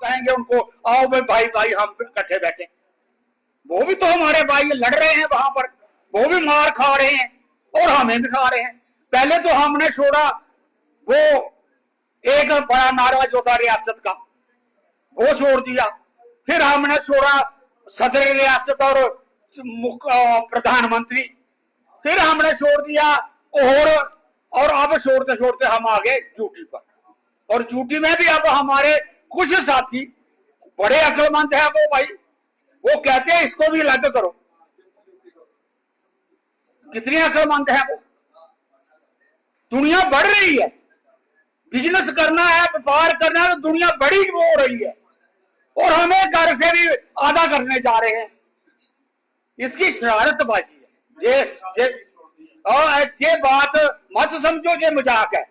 कहेंगे उनको आओ भाई भाई हम इकट्ठे बैठे। वो भी तो हमारे भाई लड़ रहे हैं वहां पर, वो भी मार खा रहे हैं और हमें भी खा रहे हैं। पहले तो हमने छोड़ा वो एक बड़ा नारा जो था रियासत का, वो छोड़ दिया। फिर हमने छोड़ा सदर रियासत और प्रधानमंत्री। फिर हमने छोड़ दिया और अब छोड़ते छोड़ते हम आ गए ड्यूटी पर। और ड्यूटी में भी अब हमारे कुछ साथी बड़े अक्लमंद है वो भाई, वो कहते हैं इसको भी अलग करो। कितनी अक्लमंद है वो। दुनिया बढ़ रही है, बिजनेस करना है, व्यापार करना है, तो दुनिया बड़ी हो रही है और हमें घर से भी आधा करने जा रहे हैं। इसकी शरारतबाजी है। ये बात मत समझो ये मजाक है।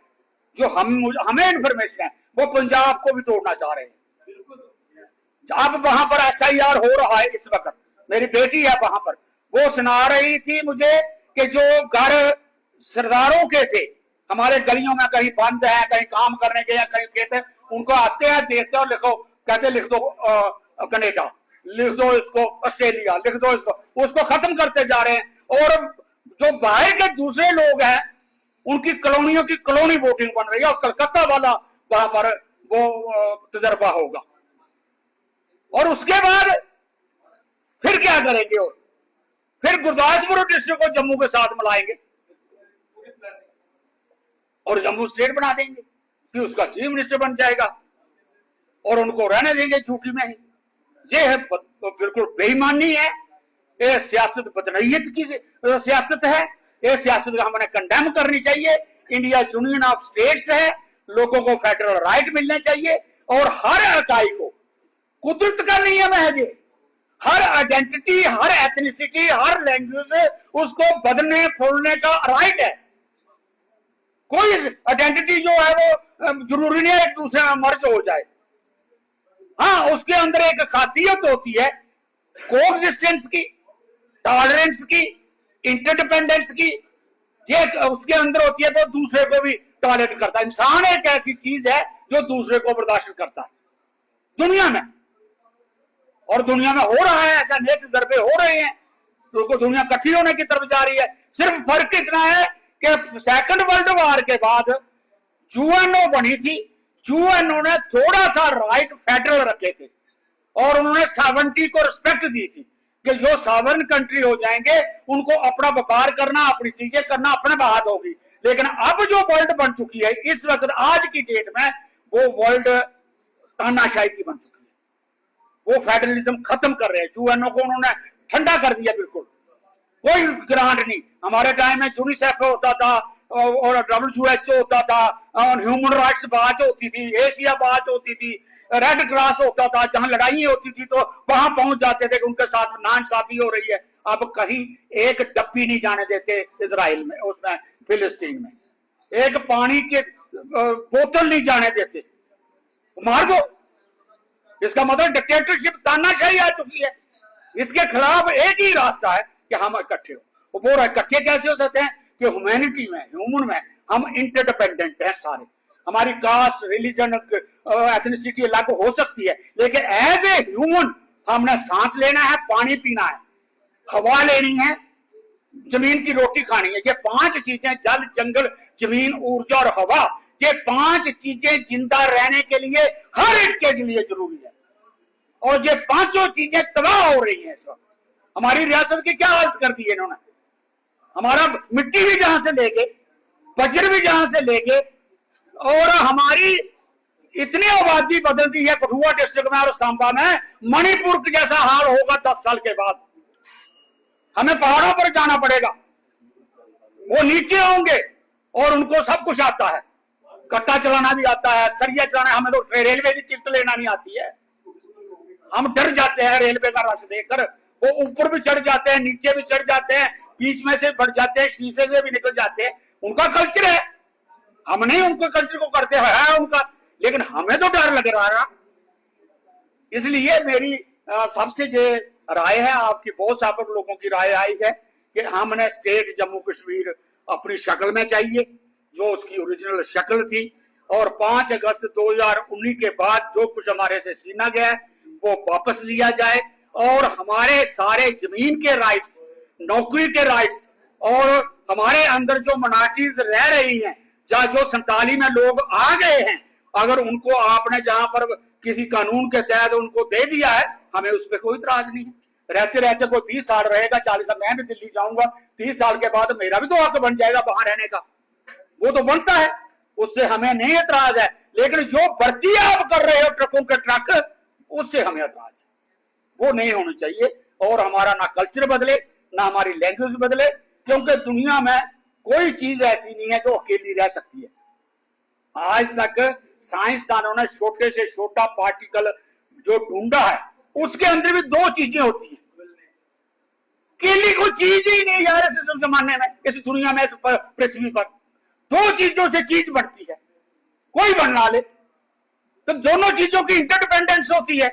जो हमें इन्फॉर्मेशन है वो पंजाब को भी तोड़ना चाह रहे हैं। अब वहां पर SIR हो रहा है इस वक्त, मेरी बेटी है वहां पर, वो सुना रही थी मुझे कि जो घर सरदारों के थे हमारे गलियों में कहीं बंद है, कहीं काम करने के या कहीं खेत है, उनको आते हैं देते और लिखो, कहते लिख दो कनाडा, लिख दो इसको ऑस्ट्रेलिया, लिख दो इसको, उसको खत्म करते जा रहे हैं। और जो बाहर के दूसरे लोग हैं उनकी कॉलोनियों की कॉलोनी वोटिंग बन रही है और कलकत्ता वाला वहां पर वो तजर्बा होगा। और उसके बाद फिर क्या करेंगे? और फिर गुरदासपुर डिस्ट्रिक्ट को जम्मू के साथ मिलाएंगे और जम्मू स्टेट बना देंगे, फिर उसका चीफ मिनिस्टर बन जाएगा और उनको रहने देंगे झूठी में ही। ये है बिल्कुल बेईमानी है, ये सियासत बदनयत की सियासत है। ये सियासत हमने कंडेम करनी चाहिए। इंडिया यूनियन ऑफ स्टेट्स है, लोगों को फेडरल राइट मिलने चाहिए और हर इकाई को कुदरत का नियम है ये, हर आइडेंटिटी, हर एथनिसिटी, हर लैंग्वेज उसको बदलने फोड़ने का राइट है। कोई आइडेंटिटी जो है वो जरूरी नहीं है एक दूसरे में मर्ज हो जाए। हाँ, उसके अंदर एक खासियत होती है कोएग्जिस्टेंस की, टॉलरेंस की, इंटरडिपेंडेंस की। ये उसके अंदर होती है तो दूसरे को भी टॉलरेट करता है। इंसान एक ऐसी चीज है जो दूसरे को बर्दाश्त करता है दुनिया में, और दुनिया में हो रहा है ऐसा, नेक तजर्बे हो रहे हैं, तो दुनिया इकट्ठी होने की तरफ जा रही है। सिर्फ फर्क इतना है कि सेकंड वर्ल्ड वॉर के बाद यूएनओ बनी थी, यूएनओ ने थोड़ा सा राइट फेडरल रखे थे और उन्होंने सॉवरेनिटी को रिस्पेक्ट दी थी कि जो सॉवरेन कंट्री हो जाएंगे उनको अपना व्यापार करना, अपनी चीजें करना अपने बात होगी। लेकिन अब जो वर्ल्ड बन चुकी है इस वक्त आज की डेट में, वो वर्ल्ड तानाशाही की बन चुकी है। वो फेडरलिज्म खत्म कर रहे हैं। यूएनओ को उन्होंने ठंडा कर दिया, बिल्कुल कोई ग्रांट नहीं। हमारे टाइम में यूनिसेफ होता था और WHO होता था और ह्यूमन राइट्स बात होती थी, एशिया बात होती थी, रेड क्रॉस होता था। जहां लड़ाई होती थी तो वहां पहुंच जाते थे कि उनके साथ नाइंसाफी हो रही है। अब कहीं एक डब्बी नहीं जाने देते इजराइल में, उसमें फिलिस्तीन में एक पानी के बोतल नहीं जाने देते, मार दो। इसका मतलब डिक्टेटरशिप, तानाशाही आ चुकी है। इसके खिलाफ एक ही रास्ता है कि हम इकट्ठे हो। वो बोल रहा है इकट्ठे कैसे हो सकते हैं कि ह्यूमैनिटी में, ह्यूमन में हम इंटरडिपेंडेंट हैं सारे। हमारी कास्ट, रिलीजन, एथनिसिटी अलग हो सकती है, लेकिन एज ए ह्यूमन हमने सांस लेना है, पानी पीना है, हवा लेनी है, जमीन की रोटी खानी है। ये 5 चीजें, जल, जंगल, जमीन, ऊर्जा और हवा, ये 5 चीजें जिंदा रहने के लिए हर एक के लिए जरूरी है। और ये 5 चीजें तबाह हो रही हैं इस वक्त। हमारी रियासत की क्या हालत कर दी है इन्होंने। हमारा मिट्टी भी जहां से लेके, वज्र भी जहां से लेके, और हमारी इतनी आबादी बदल दी है कठुआ डिस्ट्रिक्ट में और सांबा में, मणिपुर के जैसा हाल होगा 10 साल के बाद। हमें पहाड़ों पर जाना पड़ेगा। वो नीचे होंगे और उनको सब कुछ आता है, कट्टा चलाना भी आता है, सरिया चलाना। हमें तो रेलवे की टिकट लेना नहीं आती है। हम डर जाते हैं रेलवे का रश देखकर। वो ऊपर भी चढ़ जाते हैं, नीचे भी चढ़ जाते हैं, बीच में से बढ़ जाते हैं, शीशे से भी निकल जाते हैं। उनका कल्चर है, हम नहीं उनके कल्चर को करते हैं उनका, लेकिन हमें तो डर लग रहा है। इसलिए मेरी सबसे जो राय है, आपकी बहुत सारे लोगों की राय आई है कि हमने स्टेट जम्मू कश्मीर अपनी शक्ल में चाहिए, जो उसकी ओरिजिनल शक्ल थी, और 5 अगस्त 2019 के बाद जो कुछ हमारे से छीना गया है वो वापस लिया जाए और हमारे सारे जमीन के राइट्स, नौकरी के राइट्स और हमारे अंदर जो माइनॉरिटीज रह रही हैं, जहां जो 47 में लोग आ गए हैं, अगर उनको आपने जहां पर किसी कानून के तहत उनको दे दिया है, हमें उस पर कोई इतराज नहीं है। रहते रहते कोई 20 साल रहेगा, 40 साल, मैं भी दिल्ली जाऊंगा, 30 साल के बाद मेरा भी तो हक बन जाएगा वहां रहने का, वो तो बनता है, उससे हमें नहीं एतराज है। लेकिन जो भर्ती आप कर रहे हो ट्रकों के ट्रक, उससे हमें एतराज है, वो नहीं होनी चाहिए। और हमारा ना कल्चर बदले, ना हमारी लैंग्वेज बदले, क्योंकि दुनिया में कोई चीज ऐसी नहीं है जो अकेली रह सकती है। आज तक साइंसदानों ने छोटे से छोटा पार्टिकल जो ढूंढा है, उसके अंदर भी 2 चीजें होती हैं। अकेली कोई चीज ही नहीं यार इस जमाने में, इस दुनिया में, इस पृथ्वी पर 2 चीजों से चीज बढ़ती है, कोई बना ले। तो दोनों चीजों की इंटरडिपेंडेंस होती है।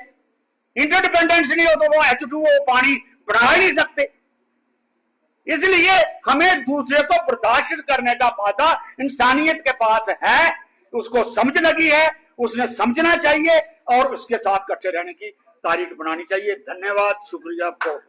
इंटरडिपेंडेंस नहीं हो तो वो H2O पानी बना ही नहीं सकते। इसलिए हमें दूसरे को बर्दाश्त करने का वादा इंसानियत के पास है, उसको समझ लगी है, उसने समझना चाहिए और उसके साथ इकट्ठे रहने की तारीख बनानी चाहिए। धन्यवाद, शुक्रिया। बहुत